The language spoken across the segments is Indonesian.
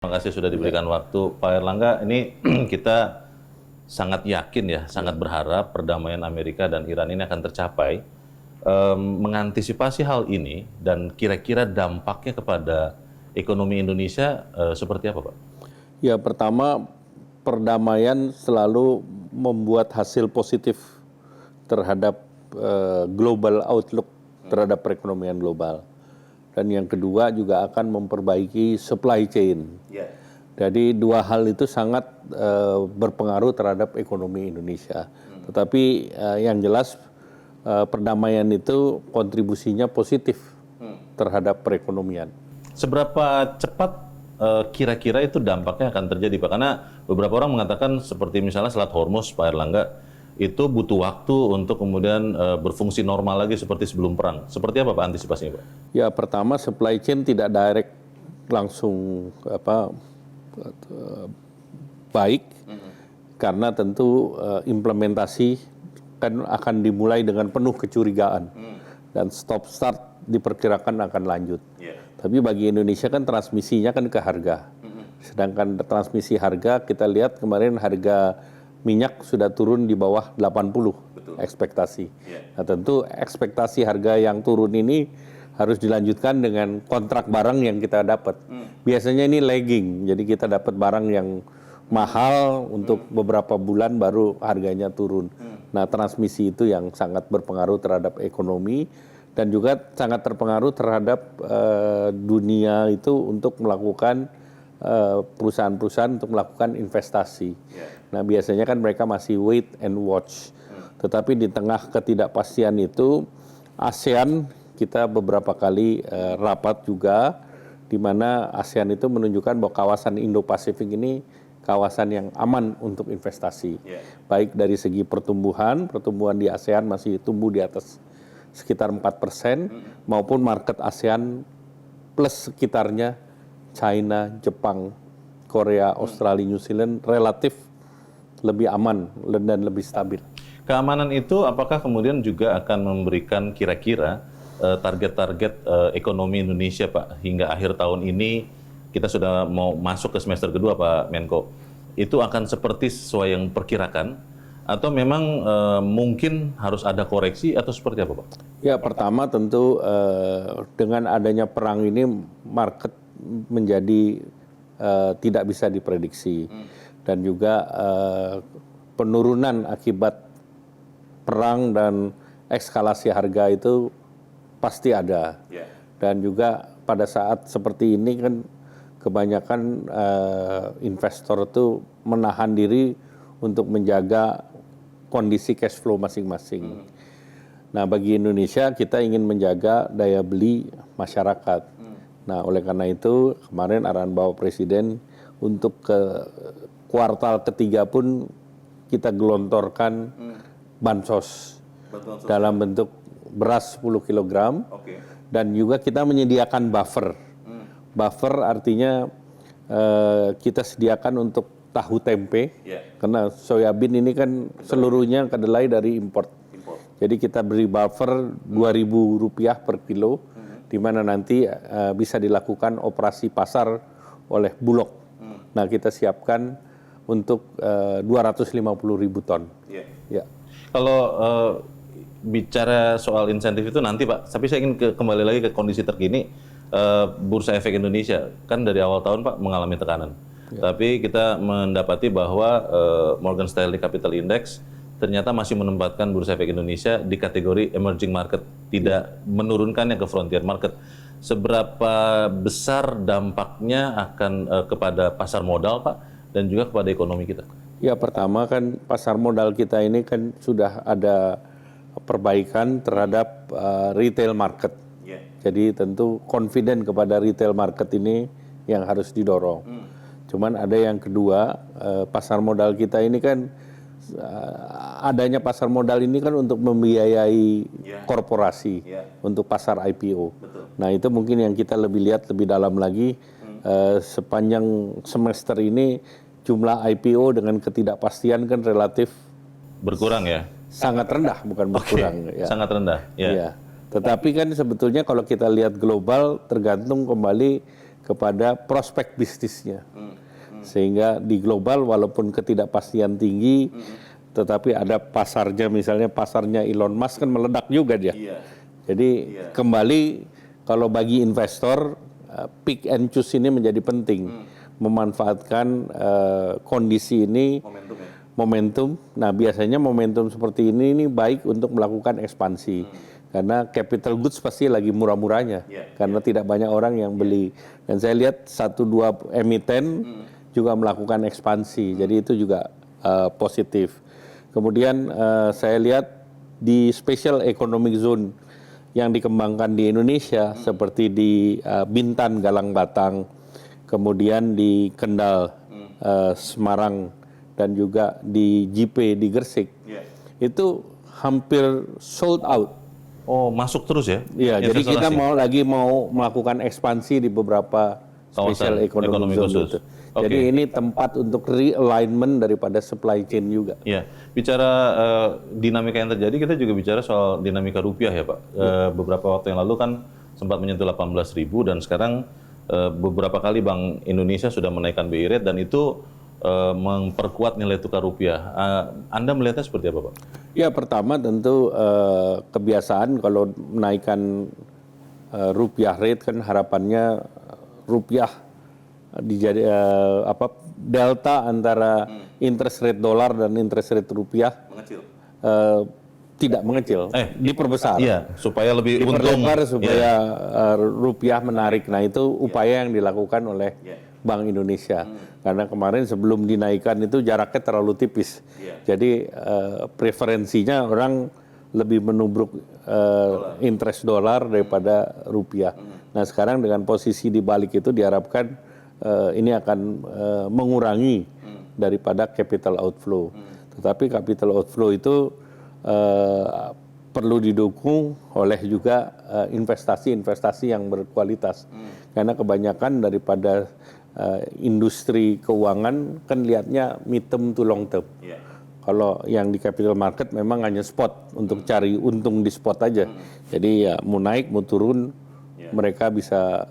Terima kasih sudah diberikan waktu, Pak Erlangga. Ini kita sangat yakin ya, sangat berharap perdamaian Amerika dan Iran ini akan tercapai. Mengantisipasi hal ini dan kira-kira dampaknya kepada ekonomi Indonesia seperti apa, Pak? Ya, pertama perdamaian selalu membuat hasil positif terhadap global outlook terhadap perekonomian global. Dan yang kedua juga akan memperbaiki supply chain. Jadi dua hal itu sangat berpengaruh terhadap ekonomi Indonesia. Tetapi yang jelas perdamaian itu kontribusinya positif terhadap perekonomian. Seberapa cepat kira-kira itu dampaknya akan terjadi, Pak? Karena beberapa orang mengatakan seperti misalnya Selat Hormuz, Pak Erlangga, itu butuh waktu untuk kemudian berfungsi normal lagi seperti sebelum perang. Seperti apa, Pak, antisipasinya, Pak? Ya, pertama supply chain tidak direct langsung baik, karena tentu implementasi kan akan dimulai dengan penuh kecurigaan dan stop start diperkirakan akan lanjut. Tapi bagi Indonesia kan transmisinya kan ke harga. Sedangkan transmisi harga kita lihat kemarin harga minyak sudah turun di bawah 80 ekspektasi. Nah, tentu ekspektasi harga yang turun ini harus dilanjutkan dengan kontrak barang yang kita dapat. Biasanya ini lagging, jadi kita dapat barang yang mahal untuk beberapa bulan baru harganya turun. Nah, transmisi itu yang sangat berpengaruh terhadap ekonomi dan juga sangat terpengaruh terhadap dunia itu untuk melakukan perusahaan-perusahaan untuk melakukan investasi. Nah, biasanya kan mereka masih wait and watch. Tetapi di tengah ketidakpastian itu, ASEAN kita beberapa kali rapat juga, di mana ASEAN itu menunjukkan bahwa kawasan Indo-Pasifik ini kawasan yang aman untuk investasi. Baik dari segi pertumbuhan di ASEAN masih tumbuh di atas sekitar 4%, maupun market ASEAN plus sekitarnya, China, Jepang, Korea, Australia, New Zealand relatif lebih aman dan lebih stabil. Keamanan itu apakah kemudian juga akan memberikan kira-kira target-target ekonomi Indonesia, Pak, hingga akhir tahun ini? Kita sudah mau masuk ke semester kedua, Pak Menko. Itu akan seperti sesuai yang perkirakan atau memang mungkin harus ada koreksi atau seperti apa, Pak? Ya, pertama tentu dengan adanya perang ini market menjadi tidak bisa diprediksi, dan juga penurunan akibat perang dan eskalasi harga itu pasti ada. Dan juga pada saat seperti ini kan kebanyakan investor itu menahan diri untuk menjaga kondisi cash flow masing-masing. Nah, bagi Indonesia kita ingin menjaga daya beli masyarakat. Nah, oleh karena itu kemarin arahan Bapak Presiden untuk ke kuartal ketiga pun kita gelontorkan bansos dalam bentuk beras 10 kg. Dan juga kita menyediakan buffer. Buffer artinya kita sediakan untuk tahu tempe, karena soyabin ini kan seluruhnya kedelai dari import. Jadi kita beri buffer Rp2.000 per kilo, di mana nanti bisa dilakukan operasi pasar oleh Bulog. Nah, kita siapkan untuk 250.000 ton. Ya. Kalau bicara soal insentif itu nanti, Pak, tapi saya ingin kembali lagi ke kondisi terkini. Bursa Efek Indonesia kan dari awal tahun, Pak, mengalami tekanan. Tapi kita mendapati bahwa Morgan Stanley Capital Index ternyata masih menempatkan Bursa Efek Indonesia di kategori emerging market, tidak menurunkannya ke frontier market. Seberapa besar dampaknya akan kepada pasar modal, Pak, dan juga kepada ekonomi kita? Ya, pertama kan pasar modal kita ini kan sudah ada perbaikan terhadap retail market. Jadi tentu confident kepada retail market ini yang harus didorong. Cuman ada yang kedua, pasar modal kita ini kan adanya pasar modal ini kan untuk membiayai korporasi untuk pasar IPO. Nah, itu mungkin yang kita lebih lihat lebih dalam lagi. Sepanjang semester ini jumlah IPO dengan ketidakpastian kan relatif berkurang ya? Sangat rendah, bukan berkurang. Ya. Sangat rendah. Ya. Tetapi kan sebetulnya kalau kita lihat global tergantung kembali kepada prospek bisnisnya. Sehingga di global walaupun ketidakpastian tinggi, tetapi ada pasarnya, misalnya pasarnya Elon Musk kan meledak juga dia. Jadi kembali kalau bagi investor, pick and choose ini menjadi penting. Memanfaatkan kondisi ini, momentum. Nah biasanya momentum seperti ini baik untuk melakukan ekspansi. Karena capital goods pasti lagi murah-murahnya. Karena tidak banyak orang yang beli. Dan saya lihat 1-2 emiten juga melakukan ekspansi. Jadi itu juga positif. Kemudian saya lihat di special economic zone yang dikembangkan di Indonesia seperti di Bintan, Galang Batang, kemudian di Kendal, Semarang, dan juga di JP di Gresik, itu hampir sold out. Oh, masuk terus ya? Iya, jadi kita mau melakukan ekspansi di beberapa special economic zone itu. Jadi ini tempat untuk realignment daripada supply chain juga. Iya, bicara dinamika yang terjadi, kita juga bicara soal dinamika rupiah ya Pak. Beberapa waktu yang lalu kan sempat menyentuh 18.000 dan sekarang beberapa kali Bank Indonesia sudah menaikkan BI rate dan itu memperkuat nilai tukar rupiah. Anda melihatnya seperti apa Pak? Ya pertama tentu kebiasaan kalau menaikkan rupiah rate kan harapannya rupiah dijadi delta antara interest rate dolar dan interest rate rupiah tidak mengecil, diperbesar. Iya, supaya lebih untung. Supaya rupiah menarik. Nah itu upaya yang dilakukan oleh Bank Indonesia. Karena kemarin sebelum dinaikkan itu jaraknya terlalu tipis. Jadi preferensinya orang lebih menubruk interest dolar daripada rupiah. Nah sekarang dengan posisi di balik itu diharapkan ini akan mengurangi daripada capital outflow. Tetapi capital outflow itu perlu didukung oleh juga investasi-investasi yang berkualitas. Karena kebanyakan daripada industri keuangan kan lihatnya midterm to long term. Kalau yang di capital market memang hanya spot untuk cari untung di spot aja. Jadi ya mau naik mau turun mereka bisa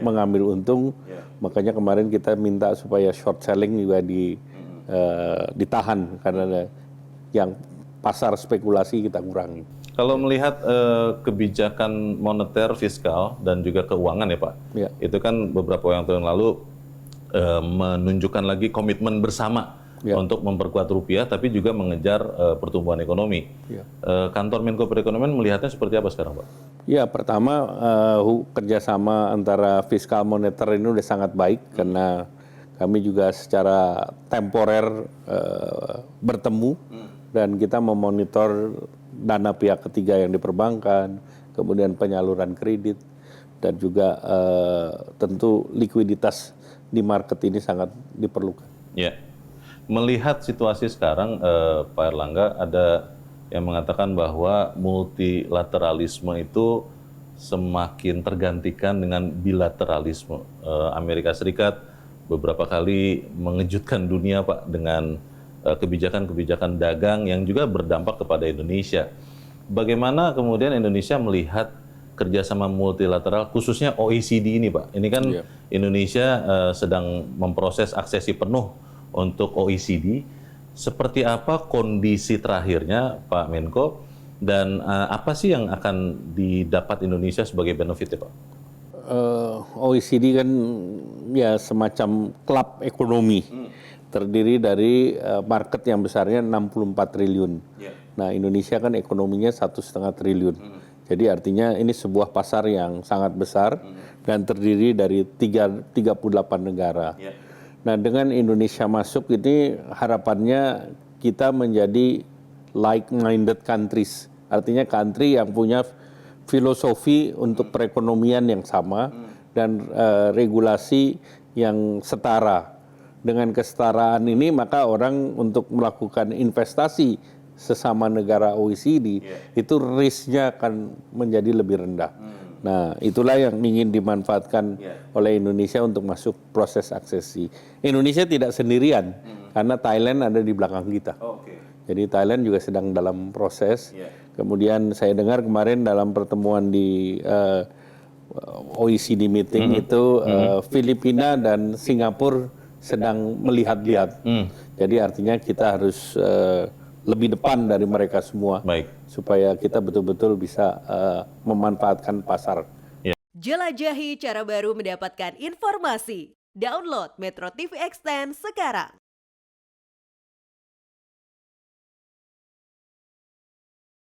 mengambil untung. Makanya kemarin kita minta supaya short selling juga ditahan karena yang pasar spekulasi kita kurangi. Kalau melihat kebijakan moneter, fiskal, dan juga keuangan ya Pak, itu kan beberapa tahun lalu menunjukkan lagi komitmen bersama untuk memperkuat rupiah, tapi juga mengejar pertumbuhan ekonomi. Kantor Menko Perekonomian melihatnya seperti apa sekarang Pak? Ya pertama kerjasama antara fiskal moneter ini udah sangat baik karena kami juga secara temporer bertemu dan kita memonitor dana pihak ketiga yang diperbankan, kemudian penyaluran kredit dan juga tentu likuiditas di market ini sangat diperlukan. Ya, melihat situasi sekarang Pak Erlangga ada yang mengatakan bahwa multilateralisme itu semakin tergantikan dengan bilateralisme. Amerika Serikat beberapa kali mengejutkan dunia Pak dengan kebijakan-kebijakan dagang yang juga berdampak kepada Indonesia. Bagaimana kemudian Indonesia melihat kerjasama multilateral khususnya OECD ini Pak? Ini kan Indonesia sedang memproses aksesi penuh untuk OECD. Seperti apa kondisi terakhirnya Pak Menko dan apa sih yang akan didapat Indonesia sebagai benefit ya Pak? OECD kan ya semacam klub ekonomi terdiri dari market yang besarnya 64 triliun. Nah Indonesia kan ekonominya 1,5 triliun. Jadi artinya ini sebuah pasar yang sangat besar dan terdiri dari 38 negara. Nah dengan Indonesia masuk ini harapannya kita menjadi like-minded countries. Artinya country yang punya filosofi untuk perekonomian yang sama dan regulasi yang setara. Dengan kesetaraan ini maka orang untuk melakukan investasi sesama negara OECD itu risknya akan menjadi lebih rendah. Nah, itulah yang ingin dimanfaatkan oleh Indonesia untuk masuk proses aksesi. Indonesia tidak sendirian, karena Thailand ada di belakang kita. Jadi Thailand juga sedang dalam proses. Kemudian saya dengar kemarin dalam pertemuan di OECD meeting itu Filipina dan Singapura sedang melihat-lihat. Jadi artinya kita harus lebih depan dari mereka semua. Baik. Supaya kita betul-betul bisa memanfaatkan pasar. Jelajahi cara baru mendapatkan informasi. Download Metro TV Extend sekarang.